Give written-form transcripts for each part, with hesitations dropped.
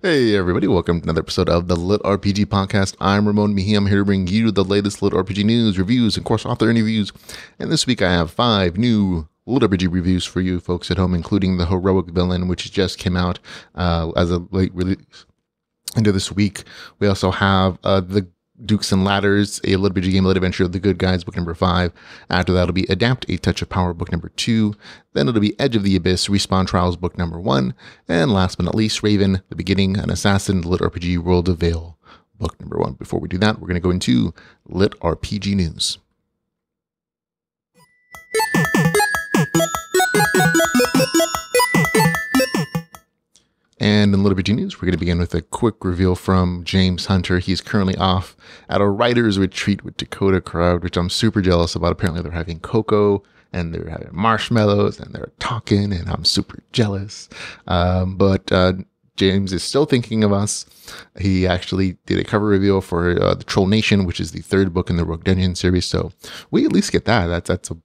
Hey everybody, welcome to another episode of the LitRPG podcast. I'm Ramon Mejia. I'm here to bring you the latest LitRPG news, reviews, and of course author interviews. And this week I have 5 new LitRPG reviews for you folks at home, including The Heroic Villain, which just came out as a late release into this week. We also have The Dukes and Ladders, a LitRPG Gamelit adventure, The Good Guys, book number 5. After that, it'll be Adapt, A Touch of Power, book number 2. Then it'll be Edge of the Abyss, Respawn Trials, book number 1. And last but not least, Raven, The Beginning, an Assassin, LitRPG World of Veil, book number 1. Before we do that, we're going to go into LitRPG news. And in LitRPG news, we're going to begin with a quick reveal from James Hunter. He's currently off at a writer's retreat with Dakota Crowd, which I'm super jealous about. Apparently they're having cocoa and they're having marshmallows and they're talking, and I'm super jealous. But James is still thinking of us. He actually did a cover reveal for The Troll Nation, which is the 3rd book in the Rogue Dungeon series. So we at least get that. That's a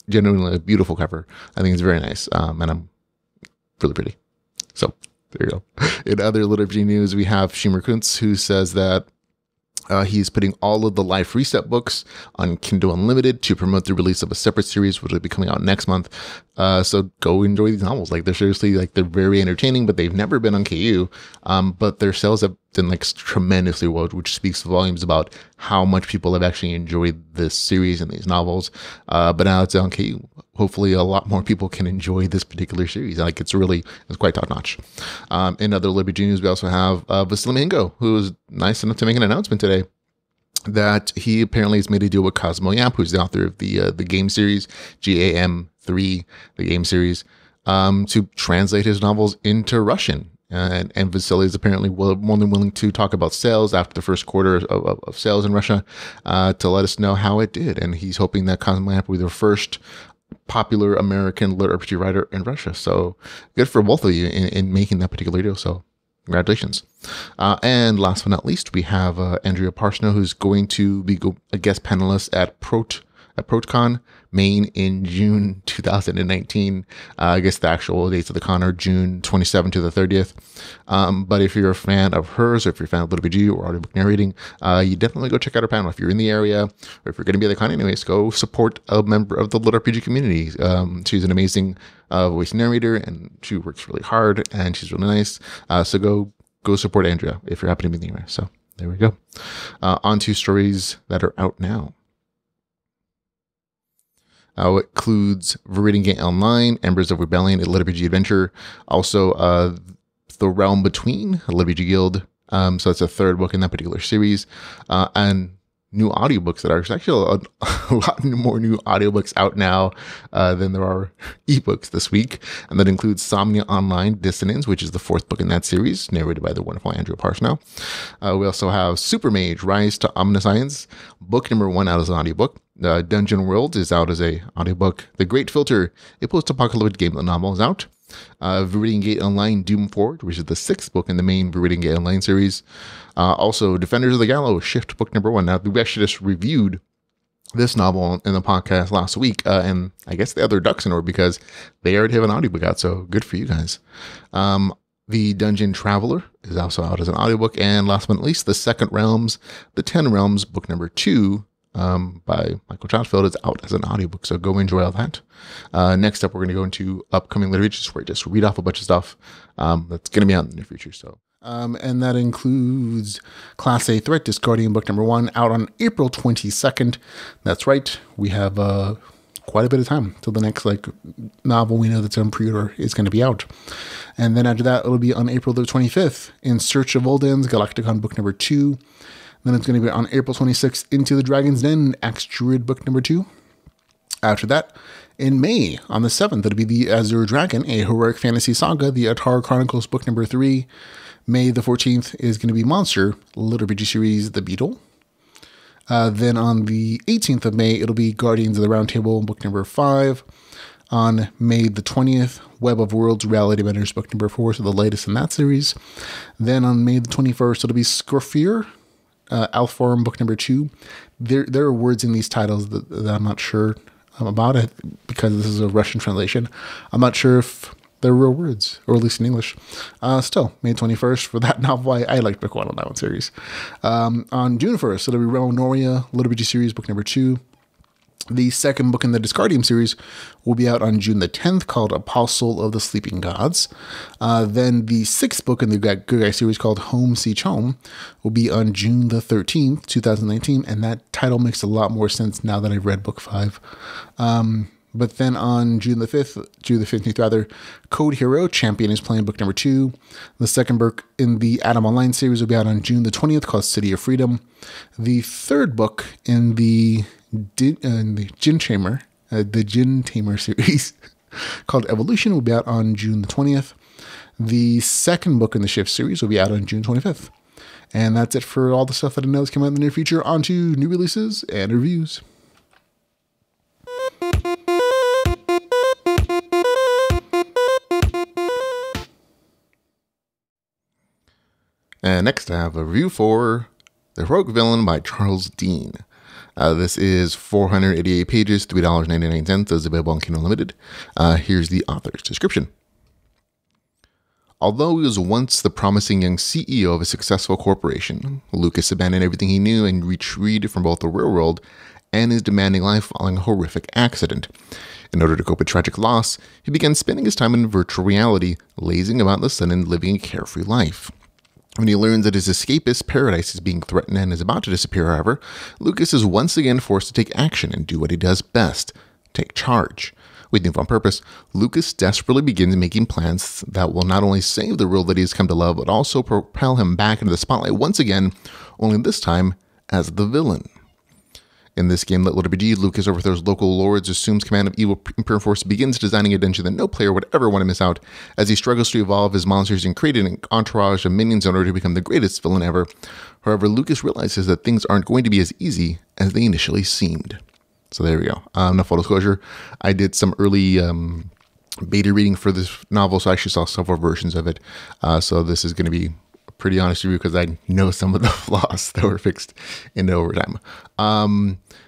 genuinely a beautiful cover. I think it's very nice. And I'm really pretty. So there you go. In other LitRPG news, we have Shimmer Kuntz, who says that he's putting all of the Life Reset books on Kindle Unlimited to promote the release of a separate series, which will be coming out next month. So go enjoy these novels. Like, they're seriously, like, they're very entertaining, but they've never been on KU. But their sales have done like tremendously well, which speaks volumes about how much people have actually enjoyed this series and these novels. But now it's on KU. Hopefully a lot more people can enjoy this particular series. Like, it's quite top notch. In other LitRPG news, we also have Vasily Mingo, who was nice enough to make an announcement today that he apparently has made a deal with Cosmo Yap, who's the author of the game series, GAM3, the game series, to translate his novels into Russian. And Vasily is apparently more than willing to talk about sales after the first quarter of sales in Russia to let us know how it did. And he's hoping that Cosmo Yap will be the first popular American LitRPG writer in Russia. So good for both of you in making that particular deal. So congratulations. And last but not least, we have Andrea Parsnow, who's going to be a guest panelist at ProTCon Maine in June 2019. I guess the actual dates of the con are June 27th to the 30th. But if you're a fan of hers, or if you're a fan of LitRPG or audiobook narrating, you definitely go check out her panel. If you're in the area, or if you're going to be at the con anyways, go support a member of the LitRPG community. She's an amazing voice narrator, and she works really hard, and she's really nice. So go support Andrea if you're happening to be in the area. So there we go. On to stories that are out now. It includes Viridian Gate Online, Embers of Rebellion, a LitRPG adventure. Also, The Realm Between, a LitRPG guild. So it's a 3rd book in that particular series. And new audiobooks that are actually a lot more new audiobooks out now than there are ebooks this week. And that includes Somnia Online Dissonance, which is the 4th book in that series, narrated by the wonderful Andrea Parsnow. We also have Super Mage Rise to Omniscience, book number 1 out as an audiobook. Dungeon World is out as a audiobook. The Great Filter, a post-apocalyptic game novel, is out. Viridian Gate Online Doom Forward, which is the 6th book in the main Viridian Gate Online series. Also, Defenders of the Gallows Shift, book number 1. Now, we actually just reviewed this novel in the podcast last week, and I guess the other ducks in order because they already have an audiobook out, so good for you guys. The Dungeon Traveler is also out as an audiobook, and last but not least, The Second Realms, The 10 Realms, book number 2, by Michael Chatfield, is out as an audiobook, so go enjoy all that. Next up, we're going to go into upcoming literature, where I just read off a bunch of stuff that's going to be out in the near future. So, and that includes Class A Threat Discardian, book number 1, out on April 22nd. That's right, we have quite a bit of time till the next novel we know that's on pre-order is going to be out. And then after that, it'll be on April the 25th, In Search of Volden's Galacticon, book number 2. Then it's going to be on April 26th, Into the Dragon's Den, Axe Druid, book number 2. After that, in May, on the 7th, it'll be The Azure Dragon, a heroic fantasy saga, The Atar Chronicles, book number 3. May the 14th is going to be Monster, LitRPG series, The Beetle. Then on the 18th of May, it'll be Guardians of the Round Table, book number 5. On May the 20th, Web of Worlds, Reality Benders, book number 4, so the latest in that series. Then on May the 21st, it'll be Scorphere, Alforum, book number 2. There are words in these titles that I'm not sure about it because this is a Russian translation. I'm not sure if They're real words, or at least in English. Still, May 21st for that novel. I like book 1 on that one series. On June 1st, it'll be Ramon Mejia, LitRPG series, book number 2. The second book in the Discardium series will be out on June the 10th, called Apostle of the Sleeping Gods. Then the sixth book in the Good Guy series, called Home Seek Home, will be on June the 13th, 2019, and that title makes a lot more sense now that I've read book 5. But then on June the 15th rather, Code Hero Champion is playing book number 2. The second book in the Adam Online series will be out on June the 20th, called City of Freedom. The third book in the Jin Tamer series called Evolution will be out on June the 20th. The second book in the Shift series will be out on June 25th. And that's it for all the stuff that I know is coming out in the near future. On to new releases and reviews. And next I have a review for The Heroic Villain by Charles Dean. This is 488 pages, $3.99. Is available on Kindle Unlimited. Here's the author's description. Although he was once the promising young CEO of a successful corporation, Lucas abandoned everything he knew and retreated from both the real world and his demanding life following a horrific accident. In order to cope with tragic loss, he began spending his time in virtual reality, lazing about in the sun and living a carefree life. When he learns that his escapist paradise is being threatened and is about to disappear, however, Lucas is once again forced to take action and do what he does best, take charge. With newfound purpose, Lucas desperately begins making plans that will not only save the world that he has come to love, but also propel him back into the spotlight once again, only this time as the villain. In this game, LitRPG, Lucas overthrows local lords, assumes command of evil Imperial force, begins designing a dungeon that no player would ever want to miss out as he struggles to evolve his monsters and create an entourage of minions in order to become the greatest villain ever. However, Lucas realizes that things aren't going to be as easy as they initially seemed. So there we go. No full disclosure, I did some early beta reading for this novel, so I actually saw several versions of it. So this is going to be pretty honest review because I know some of the flaws that were fixed in overtime.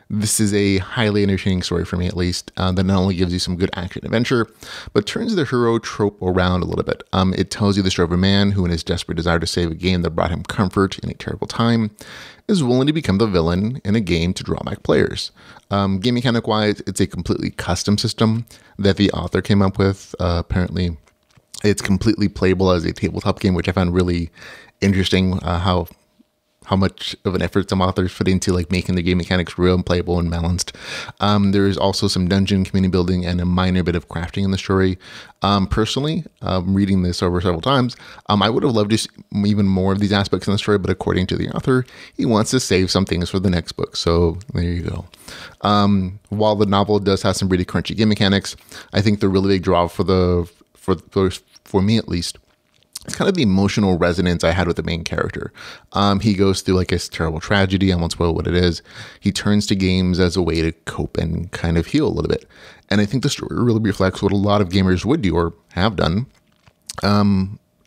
This is a highly entertaining story for me, at least, that not only gives you some good action adventure, but turns the hero trope around a little bit. It tells you the story of a man who, in his desperate desire to save a game that brought him comfort in a terrible time, is willing to become the villain in a game to draw back players. Game mechanic-wise, it's a completely custom system that the author came up with. Apparently, it's completely playable as a tabletop game, which I found really interesting, how much of an effort some authors put into like making the game mechanics real and playable and balanced. There is also some dungeon community building and a minor bit of crafting in the story. Personally, reading this over several times, I would have loved to see even more of these aspects in the story, but according to the author, he wants to save some things for the next book. So there you go. While the novel does have some pretty crunchy game mechanics, I think the really big draw for me at least, it's kind of the emotional resonance I had with the main character. He goes through like a terrible tragedy. I won't spoil what it is. He turns to games as a way to cope and kind of heal a little bit. And I think the story really reflects what a lot of gamers would do or have done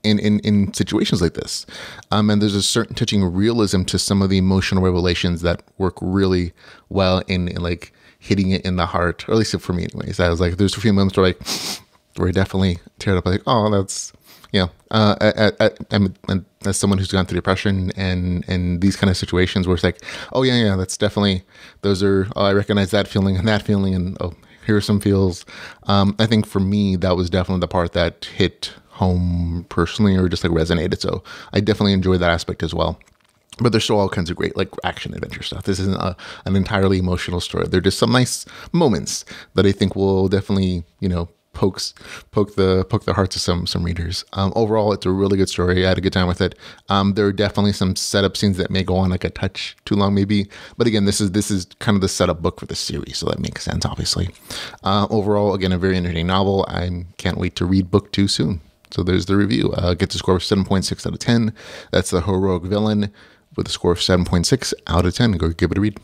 in situations like this. And there's a certain touching realism to some of the emotional revelations that work really well in like hitting it in the heart, or at least for me anyways. I was like, there's a few moments where I definitely teared up like, oh, that's, yeah, and as someone who's gone through depression and these kind of situations where it's like, oh yeah, that's definitely, those are, oh, I recognize that feeling and that feeling, and oh, here are some feels. I think for me, that was definitely the part that hit home personally, or just like resonated. So I definitely enjoyed that aspect as well. But there's still all kinds of great like action adventure stuff. This isn't an entirely emotional story. There are just some nice moments that I think will definitely, poke the hearts of some readers. Overall, it's a really good story. I had a good time with it. There are definitely some setup scenes that may go on like a touch too long, maybe. But again, this is kind of the setup book for the series, so that makes sense, obviously. Overall, again, a very entertaining novel. I can't wait to read book 2 soon. So there's the review. Gets a score of 7.6 out of 10. That's The Heroic Villain with a score of 7.6 out of 10. Go give it a read.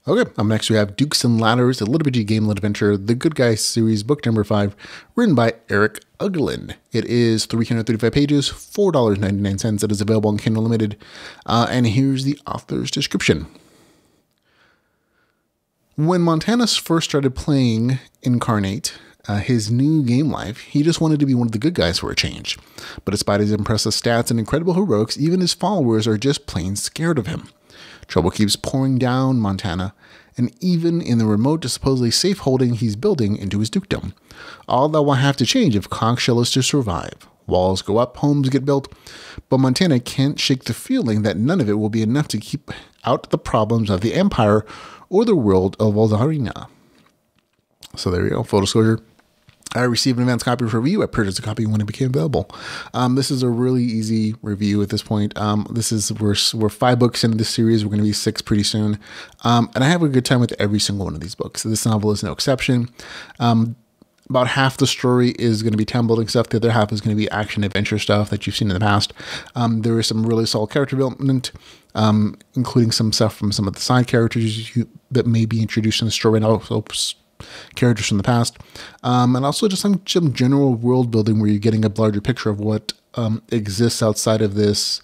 Okay, up next we have Dukes and Ladders, a LitRPG Gamelit adventure, The Good Guy series, book number 5, written by Eric Uglin. It is 335 pages, $4.99. It is available on Kindle Unlimited. And here's the author's description. When Montanus first started playing Incarnate, his new game life, he just wanted to be one of the good guys for a change. But despite his impressive stats and incredible heroics, even his followers are just plain scared of him. Trouble keeps pouring down Montana, and even in the remote to supposedly safe holding he's building into his dukedom. All that will have to change if Conchshell is to survive. Walls go up, homes get built, but Montana can't shake the feeling that none of it will be enough to keep out the problems of the Empire or the world of Valdarina. So there you go, full disclosure. I received an advance copy for review. I purchased a copy when it became available. This is a really easy review at this point. We're 5 books into this series. We're going to be 6 pretty soon. And I have a good time with every single one of these books. So this novel is no exception. About half the story is going to be town building stuff. The other half is going to be action adventure stuff that you've seen in the past. There is some really solid character development, including some stuff from some of the side characters that may be introduced in the story, and also characters from the past, and also just some general world building where you're getting a larger picture of what exists outside of this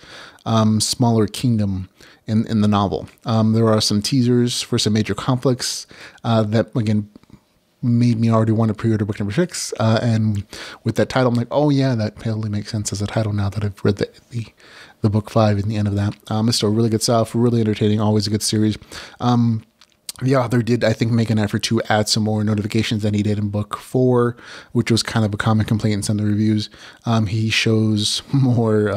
smaller kingdom in the novel. There are some teasers for some major conflicts that, again, made me already want to pre-order book number 6. And with that title, I'm like, oh yeah, that totally makes sense as a title now that I've read the book 5 and the end of that. It's still really good stuff, really entertaining, always a good series. The author did, I think, make an effort to add some more notifications than he did in book 4, which was kind of a common complaint in some of the reviews. He shows more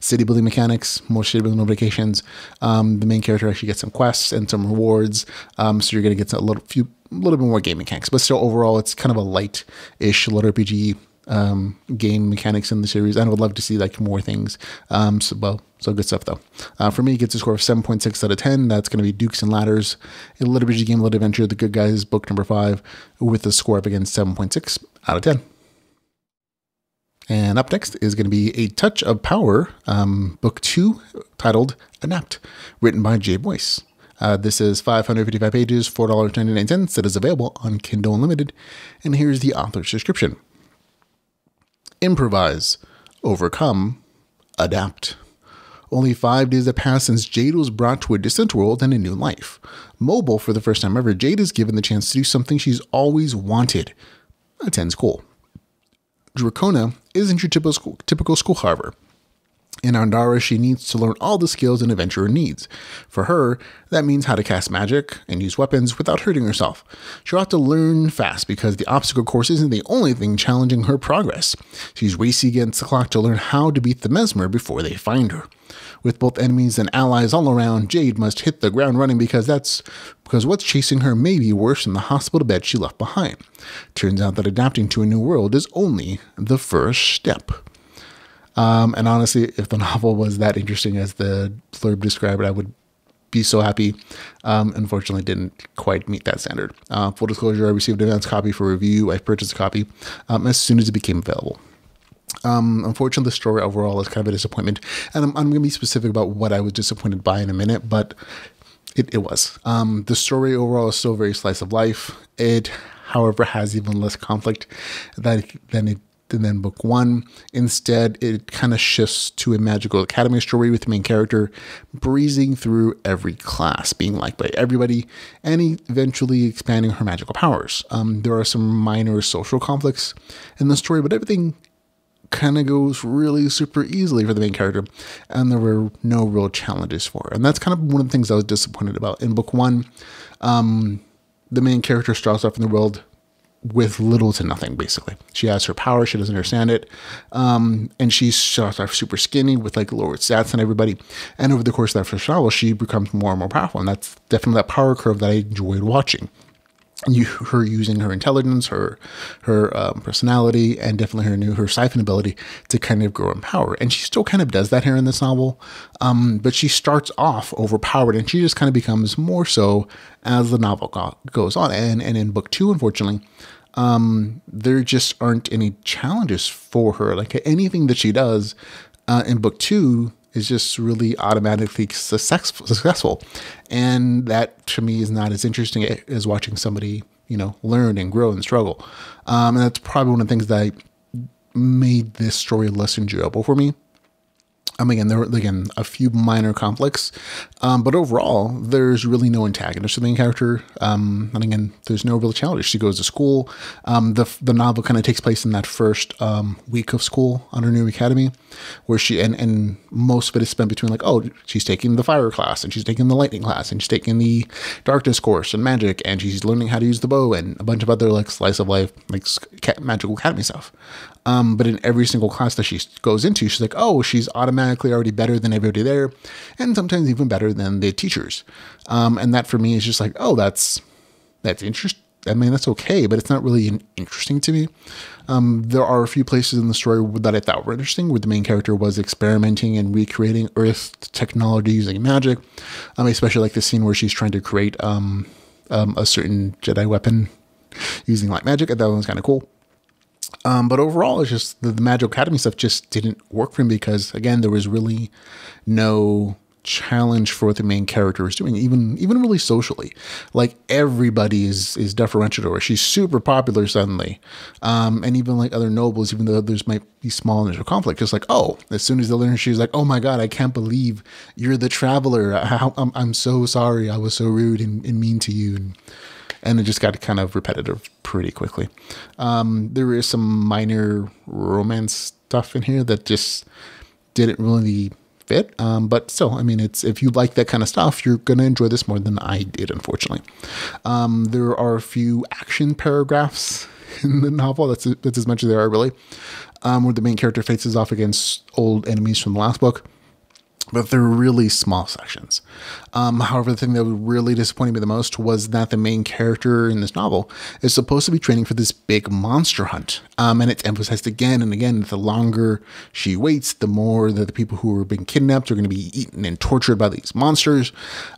city building mechanics, more city building notifications. The main character actually gets some quests and some rewards, so you're going to get a little bit more game mechanics. But still, overall, it's kind of a light-ish LitRPG game mechanics in the series, and I would love to see like more things. So good stuff though. For me, it gets a score of 7.6 out of 10. That's going to be Dukes and Ladders, a LitRPG game, Lit Adventure, The Good Guys, book number 5, with a score up against 7.6 out of 10. And up next is going to be A Touch of Power, book 2, titled Adapt, written by Jay Boyce. This is 555 pages, $4.99. It is available on Kindle Unlimited. And here's the author's description. Improvise, overcome, adapt. Only 5 days have passed since Jade was brought to a distant world and a new life. Mobile for the first time ever, Jade is given the chance to do something she's always wanted. Attend school. Dracona isn't your typical school, however. In Andara, she needs to learn all the skills an adventurer needs. For her, that means how to cast magic and use weapons without hurting herself. She'll have to learn fast because the obstacle course isn't the only thing challenging her progress. She's racing against the clock to learn how to beat the Mesmer before they find her. With both enemies and allies all around, Jade must hit the ground running because what's chasing her may be worse than the hospital bed she left behind. Turns out that adapting to a new world is only the first step. And honestly, if the novel was that interesting as the blurb described it, I would be so happy. Unfortunately, didn't quite meet that standard. Full disclosure, I received an advance copy for review. I purchased a copy as soon as it became available. Unfortunately, the story overall is kind of a disappointment. And I'm going to be specific about what I was disappointed by in a minute, but it was. The story overall is still very slice of life. It, however, has even less conflict than book 1. Instead, it kind of shifts to a magical academy story with the main character breezing through every class, being liked by everybody, and eventually expanding her magical powers. There are some minor social conflicts in the story, but everything kind of goes really super easily for the main character, and there were no real challenges for her. And that's kind of one of the things I was disappointed about. In book 1, the main character starts off in the world with little to nothing, basically. She has her power, she doesn't understand it, and she starts off super skinny with like lower stats than everybody, and over the course of that first novel, she becomes more and more powerful, and that's definitely that power curve that I enjoyed watching. Her using her intelligence, her personality, and definitely her siphon ability to kind of grow in power. And she still kind of does that here in this novel, but she starts off overpowered, and she just kind of becomes more so as the novel goes on. And in book 2, unfortunately, there just aren't any challenges for her. Like anything that she does in book 2 is just really automatically successful. And that to me is not as interesting as watching somebody, learn and grow and struggle. And that's probably one of the things that made this story less enjoyable for me. Again, there were a few minor conflicts, but overall, there's really no antagonist to the main character. And again, there's no real challenge. She goes to school. The novel kind of takes place in that first week of school on her new academy, where she and most of it is spent between like, oh, she's taking the fire class, and she's taking the lightning class, and she's taking the darkness course and magic, and she's learning how to use the bow, and a bunch of other like slice of life like magical academy stuff. But in every single class that she goes into, she's like, oh, she's automatically already better than everybody there, and sometimes even better than the teachers. And that for me is just like, oh, that's interesting. I mean, that's okay, but it's not really interesting to me. There are a few places in the story that I thought were interesting, where the main character was experimenting and recreating Earth technology using magic. Especially like the scene where she's trying to create a certain Jedi weapon using light magic. I thought that was kind of cool. But overall, it's just the Magical Academy stuff just didn't work for me because, again, there was really no challenge for what the main character is doing, even really socially. Like, everybody is deferential to her. She's super popular suddenly. And even like other nobles, even though there's might be small initial conflict, just like, oh, as soon as they learn, she's like, oh my God, I can't believe you're the traveler. I'm so sorry. I was so rude and mean to you. And it just got kind of repetitive pretty quickly. There is some minor romance stuff in here that just didn't really fit. But still, I mean, if you like that kind of stuff, you're going to enjoy this more than I did, unfortunately. There are a few action paragraphs in the novel. That's as much as there are, really, where the main character faces off against old enemies from the last book. But they're really small sections. However, the thing that really disappointed me the most was that the main character in this novel is supposed to be training for this big monster hunt. And it's emphasized again and again that the longer she waits, the more that the people who are being kidnapped are going to be eaten and tortured by these monsters.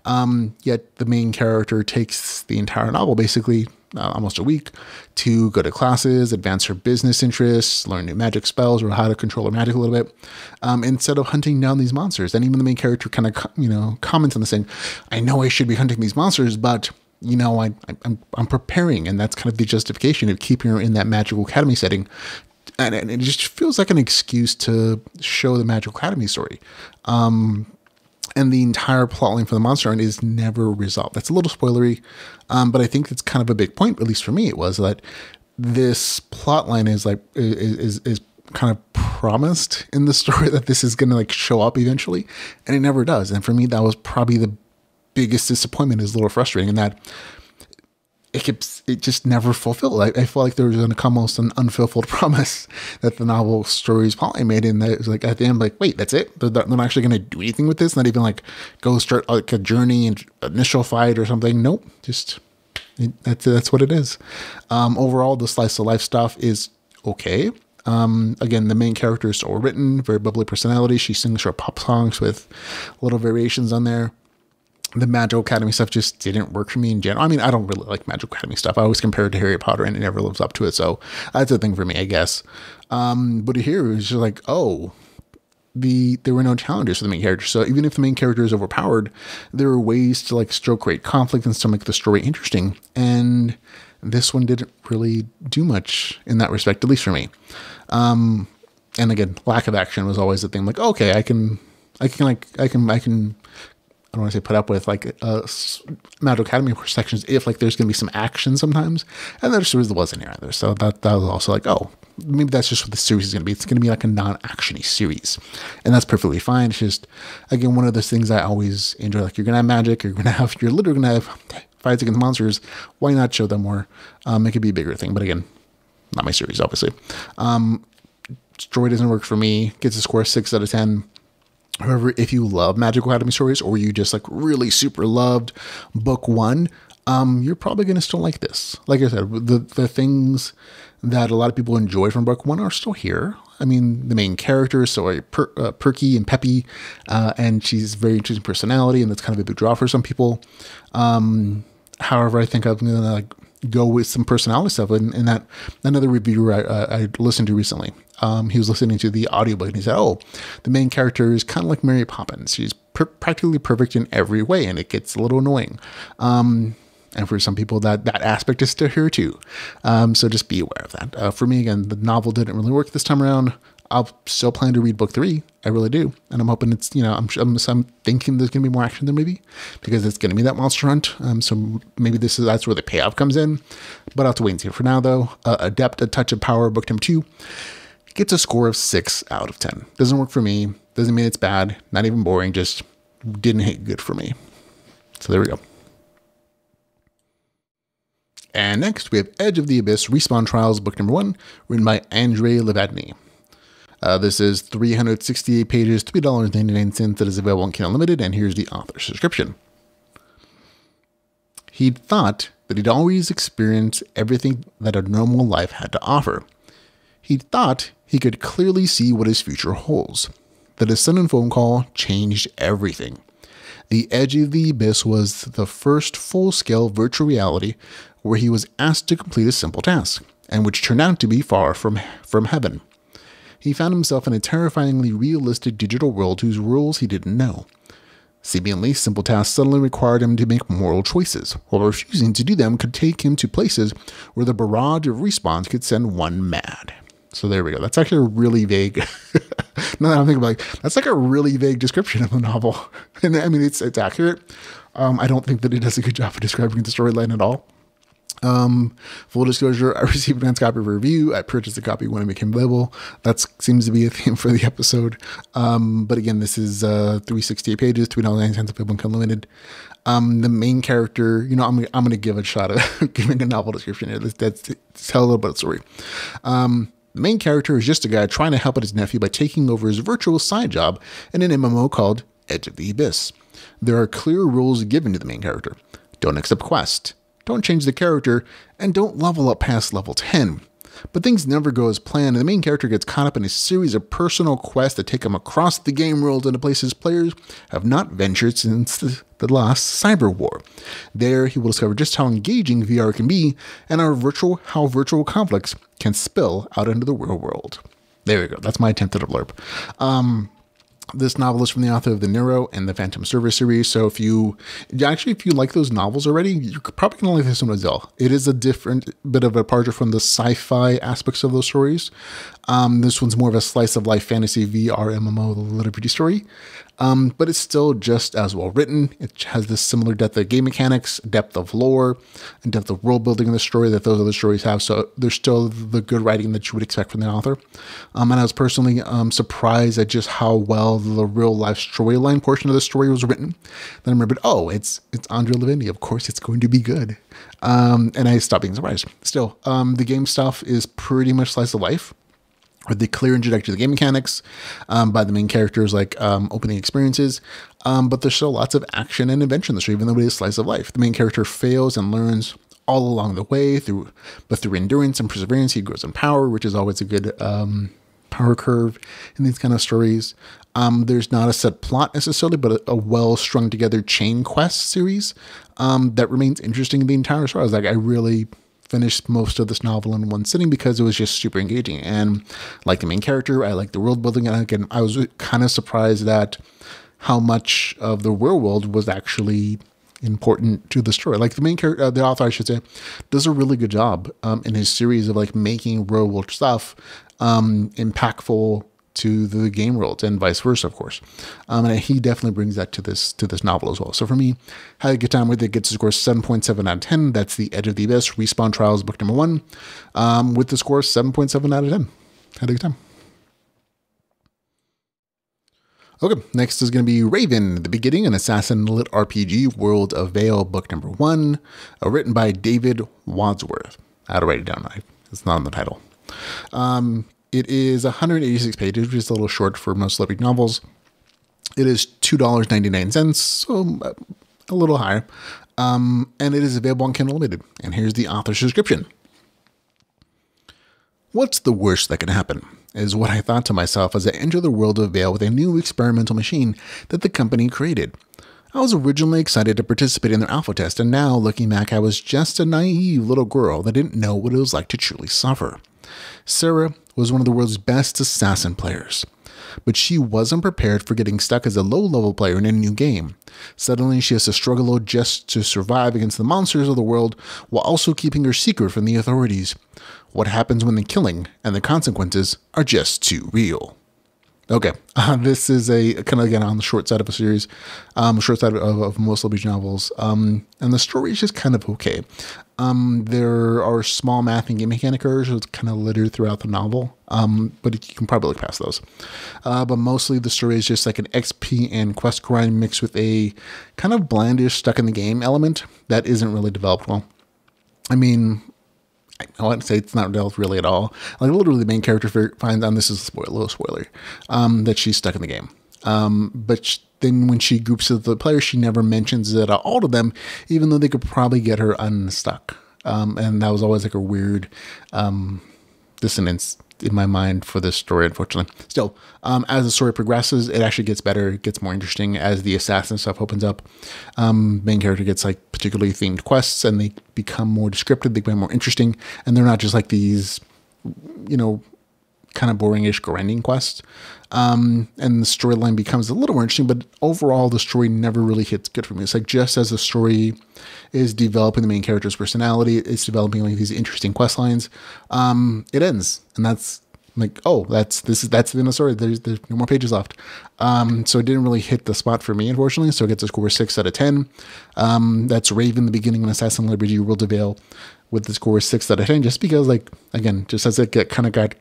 Yet the main character takes the entire novel, basically, almost a week, to go to classes, advance her business interests, learn new magic spells or how to control her magic a little bit, instead of hunting down these monsters. And even the main character kind of, comments on this saying, I know I should be hunting these monsters, but I'm preparing. And that's kind of the justification of keeping her in that Magical Academy setting. And it just feels like an excuse to show the Magical Academy story. And the entire plotline for the monster hunt is never resolved. That's a little spoilery, but I think that's kind of a big point. At least for me, it was that this plotline is kind of promised in the story that this is going to like show up eventually, and it never does. And for me, that was probably the biggest disappointment. Is a little frustrating in that it just never fulfilled. I feel like there was going to come almost an unfulfilled promise that the novel stories probably made, and that it was like at the end, like, wait, that's it? They're not actually going to do anything with this? Not even like go start like a journey and initial fight or something? Nope, just that's what it is. Overall, the slice of life stuff is okay. Again, the main character is so written, very bubbly personality. She sings her pop songs with little variations on there. The Magical Academy stuff just didn't work for me in general. I mean, I don't really like Magical Academy stuff. I always compare it to Harry Potter, and it never lives up to it. So that's a thing for me, I guess. But here it was just like, oh, there were no challenges for the main character. So even if the main character is overpowered, there are ways to like still create conflict and still make the story interesting. And this one didn't really do much in that respect, at least for me. And again, lack of action was always the thing. Like, okay, I can I don't want to say put up with like Magical Academy sections if like there's going to be some action sometimes, and there just wasn't here either. So that was also like, oh, maybe that's just what the series is going to be. It's going to be like a non-actiony series, and that's perfectly fine. It's just, again, one of those things I always enjoy. Like, you're going to have magic, you're literally going to have fights against monsters. Why not show them more? It could be a bigger thing, but again, not my series, obviously. Story doesn't work for me. Gets a score 6 out of 10. However, if you love Magical Academy stories, or you just like really super loved book 1, you're probably going to still like this. Like I said, the things that a lot of people enjoy from book 1 are still here. I mean, the main character is so perky and peppy, and she's very interesting personality, and that's kind of a big draw for some people. However, I think I'm going to like go with some personality stuff. And that another reviewer I listened to recently, he was listening to the audiobook, and he said, oh, the main character is kind of like Mary Poppins. She's practically perfect in every way, and it gets a little annoying. And for some people, that aspect is still here too. So just be aware of that. For me, again, the novel didn't really work this time around. I'll still plan to read book 3. I really do. And I'm hoping it's, I'm thinking there's going to be more action there maybe because it's going to be that monster hunt. So maybe that's where the payoff comes in, but I'll have to wait and see. For now though, Adept, A Touch of Power, book number 2 gets a score of 6 out of 10. Doesn't work for me. Doesn't mean it's bad. Not even boring. Just didn't hit good for me. So there we go. And next, we have Edge of the Abyss Respawn Trials, book number 1, written by Andrei Livadny. This is 368 pages, $3.99 that is available on Kindle Unlimited, and here's the author's description. He'd thought that he'd always experienced everything that a normal life had to offer. He'd thought he could clearly see what his future holds, that his sudden phone call changed everything. The Edge of the Abyss was the first full-scale virtual reality where he was asked to complete a simple task, and which turned out to be far from heaven. He found himself in a terrifyingly realistic digital world whose rules he didn't know. Seemingly simple tasks suddenly required him to make moral choices, while refusing to do them could take him to places where the barrage of respawns could send one mad. So there we go. That's actually a really vague, now that I'm thinking about it, that's like a really vague description of the novel. And I mean, it's accurate. I don't think that it does a good job of describing the storyline at all. Full disclosure, I received an advance copy of a review. I purchased a copy when it became available. That seems to be a theme for the episode. But again, this is 368 pages, $2.09 available and unlimited. The main character, I'm going to give a shot at giving a novel description here. Let's tell a little bit of the story. The main character is just a guy trying to help out his nephew by taking over his virtual side job in an MMO called Edge of the Abyss. There are clear rules given to the main character. Don't accept quests, don't change the character, and don't level up past level 10. But things never go as planned, and the main character gets caught up in a series of personal quests that take him across the game world into places players have not ventured since the last cyber war. There, he will discover just how engaging VR can be, and how virtual conflicts can spill out into the real world. There we go. That's my attempt at a blurb. This novel is from the author of the Nero and the Phantom Service series. So if you like those novels already, you're probably going to like this one as well. It is a different bit of a departure from the sci-fi aspects of those stories. This one's more of a slice of life fantasy VR MMO LitRPG story. But it's still just as well written. It has this similar depth of game mechanics, depth of lore, and depth of world building in the story that those other stories have. So there's still the good writing that you would expect from the author. And I was personally surprised at just how well the real life storyline portion of the story was written. Then I remembered, it's Andrei Livadny. Of course, it's going to be good. And I stopped being surprised. Still, the game stuff is pretty much slice of life, with the clear introduction to the game mechanics by the main characters, like opening experiences. But there's still lots of action and adventure in the story, even though it is slice of life. The main character fails and learns all along the way, but through endurance and perseverance, he grows in power, which is always a good power curve in these kind of stories. There's not a set plot necessarily, but a well strung together chain quest series that remains interesting in the entire story. I really finished most of this novel in one sitting because it was just super engaging. And like the main character, I like the world building. And again, I was kind of surprised at how much of the real world was actually important to the story. Like the main character, the author, I should say, does a really good job in his series of like making real world stuff impactful to the game world, and vice versa, of course. And he definitely brings that to this novel as well. So for me, had a good time with it. Gets a score 7.7 out of 10. That's the Edge of the Abyss Respawn Trials, book number 1, with the score 7.7 out of 10. Had a good time. Okay, next is going to be Raven, The Beginning, an Assassin LitRPG World of Vale, book number 1, written by David Wadsworth. I had to write it down. It's not on the title. It is 186 pages, which is a little short for most LitRPG novels. It is $2.99, so a little higher. And it is available on Kindle Unlimited. And here's the author's description. What's the worst that can happen? Is what I thought to myself as I entered the world of Vale with a new experimental machine that the company created. I was originally excited to participate in their alpha test, and now, looking back, I was just a naive little girl that didn't know what it was like to truly suffer. Sarah was one of the world's best assassin players, but she wasn't prepared for getting stuck as a low-level player in a new game. Suddenly, she has to struggle just to survive against the monsters of the world while also keeping her secret from the authorities. What happens when the killing and the consequences are just too real? Okay, this is a kind of, again, on the short side of a series, short side of most LitRPG novels, and the story is just kind of okay. There are small math and game mechanic errors, so it's kind of littered throughout the novel, but you can probably look past those. But mostly the story is just like an XP and quest grind mixed with a kind of blandish stuck in the game element that isn't really developed well. I mean, I wouldn't say it's not developed really at all. Like, literally the main character finds out, this is a little spoiler, that she's stuck in the game. But then when she groups with the players, she never mentions it at all to them, even though they could probably get her unstuck. And that was always like a weird dissonance in my mind for this story, unfortunately. Still, as the story progresses, it actually gets better. It gets more interesting as the assassin stuff opens up. Main character gets like particularly themed quests, and they become more descriptive. They become more interesting, and they're not just like these, you know, kind of boringish grinding quests. And the storyline becomes a little more interesting, but overall the story never really hits good for me. It's like, just as the story is developing the main character's personality, it's developing like these interesting quest lines, it ends. And that's like, oh, that's the end of the story. There's no more pages left. So it didn't really hit the spot for me, unfortunately. So it gets a score of 6 out of 10. That's Raven, the beginning of Assassin LitRPG World of Veil, with the score of 6 out of 10, just because, like, again, just as it kind of got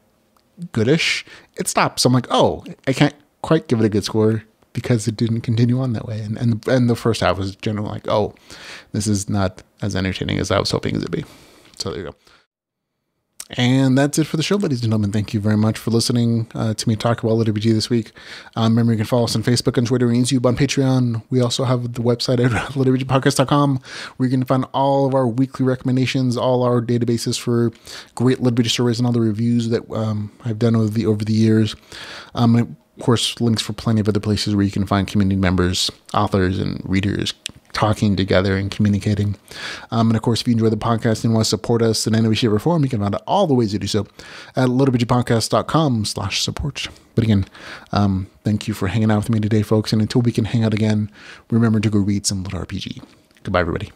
goodish, it stops. So I'm like, oh, I can't quite give it a good score because it didn't continue on that way. And the first half was generally like, oh, this is not as entertaining as I was hoping it would be. So there you go. And that's it for the show, ladies and gentlemen. Thank you very much for listening to me talk about LitRPG this week. Remember, you can follow us on Facebook, and Twitter, and YouTube, on Patreon. We also have the website at litrpgpodcast.com, where you can find all of our weekly recommendations, all our databases for great LitRPG stories, and all the reviews that I've done over the years. And of course, links for plenty of other places where you can find community members, authors, and readers talking together and communicating. And of course, if you enjoy the podcast and want to support us in any way, shape, or form, you can find out all the ways to do so at litrpgpodcast.com/support. But again, thank you for hanging out with me today, folks. And until we can hang out again, remember to go read some LitRPG. Goodbye, everybody.